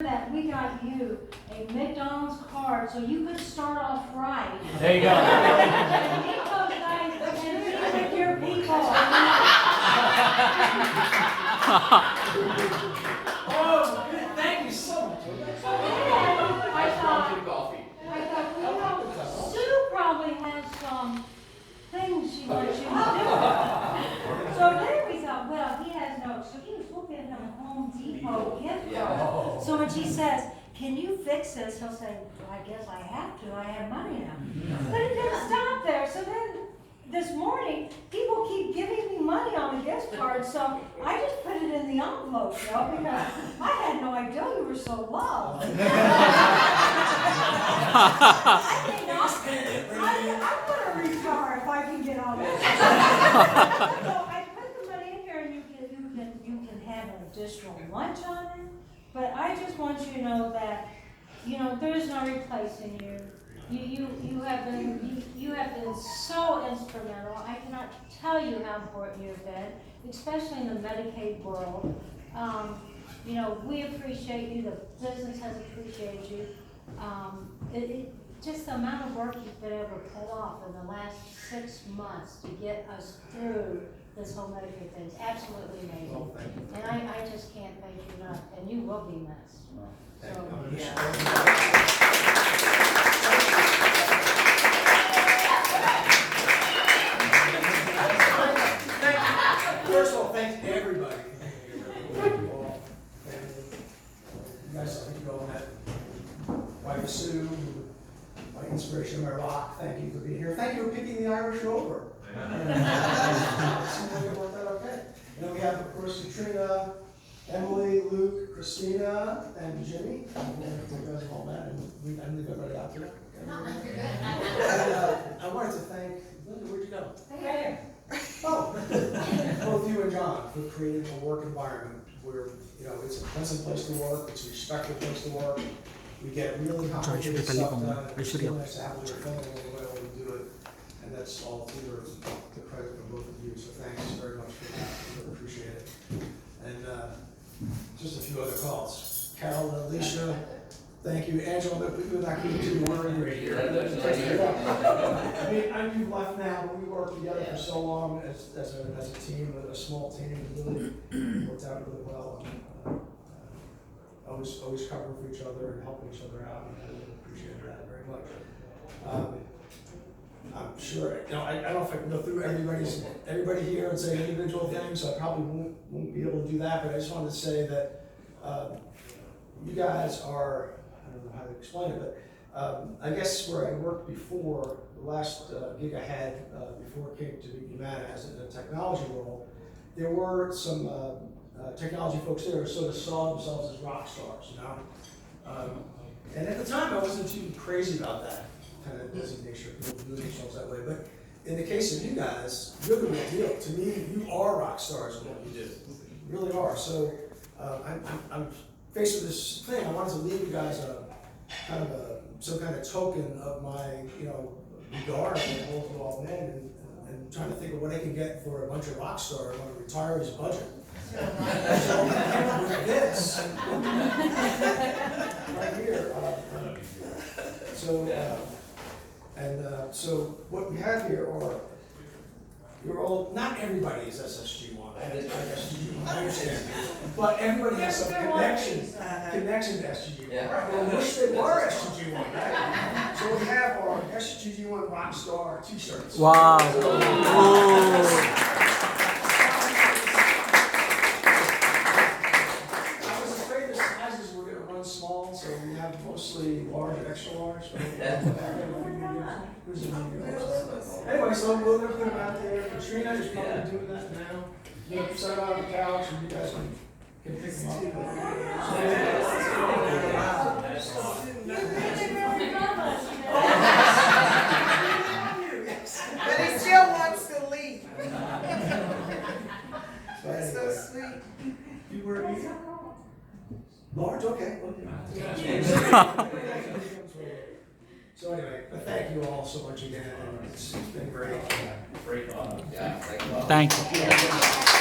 that we got you a McDonald's card so you could start off right. There you go. And meet those guys and meet with your people. Oh, good. Thank you so much. I thought, Sue probably has some things she wants you to do. So then we thought, well, he has no, so he was looking at a Home Depot gift card. So when she says, can you fix this? He'll say, well, I guess I have to, I have money now. But it didn't stop there, so then this morning, people keep giving me money on the gift card, so I just put it in the envelope, because I had no idea you were so loved. I'm gonna retire if I can get on this. So I put the money in here and you can have an additional lunch on it, but I just want you to know that, there's no replacing you. You have been so instrumental. I cannot tell you how important you've been, especially in the Medicaid world. We appreciate you. The business has appreciated you. Just the amount of work you've been able to pull off in the last 6 months to get us through this whole Medicaid thing is absolutely amazing. Well, thank you. And I just can't thank you enough. And you will be missed. First of all, thanks to everybody. Thank you all. You guys, I think you all met wife Sue, my inspiration, my rock. Thank you for being here. Thank you for picking the Irish Rover. Okay. And then we have, of course, Katrina, Emily, Luke, Christina, and Jimmy. You guys have all met, and I leave everybody out there. And, I wanted to thank, where'd you go? Hey. Oh, both you and John for creating a work environment where, it's a pleasant place to work, it's a respectful place to work. We get really complicated stuff done. It's really nice to have a little fun along the way when we do it. And that's all to the credit of both of you. So thanks very much for that. I really appreciate it. And just a few other calls. Carol and Alicia, thank you. Angela, we're not going to worry right here. I mean, you've left now, but we worked together for so long as a team, a small team. It really worked out really well. Always covering for each other and helping each other out. And I really appreciate that very much. I'm sure, I don't know if I can go through everybody here and say individual things, so I probably won't be able to do that, but I just wanted to say that you guys are, I don't know how to explain it, but I guess where I worked before, the last gig I had before I came to Humana as in the technology role, there were some technology folks there who sort of saw themselves as rock stars, and at the time I wasn't too crazy about that kind of designation, people doing themselves that way. But in the case of you guys, you're the real deal. To me, you are rock stars in what you do. You really are. So I'm faced with this thing. I wanted to leave you guys some kind of token of my, regard and hold to all men, and trying to think of what I can get for a bunch of rock stars on a retiree's budget. So I came up with this right here. So what we have here are, not everybody is SSG1, I understand, but everybody has some connection to SSG1. Yeah. I wish they were SSG1, right? So we have our SSG1 Rockstar t-shirts. Wow. I was afraid the sizes were going to run small, so we have mostly large and extra large. Anyway, so we'll put them out there. Katrina is probably doing that now. They'll set on the couch and you guys can pick them up. But he still wants to leave. That's so sweet. You were large? Okay. So anyway, but thank you all so much again. It's been great. Great. Thank you.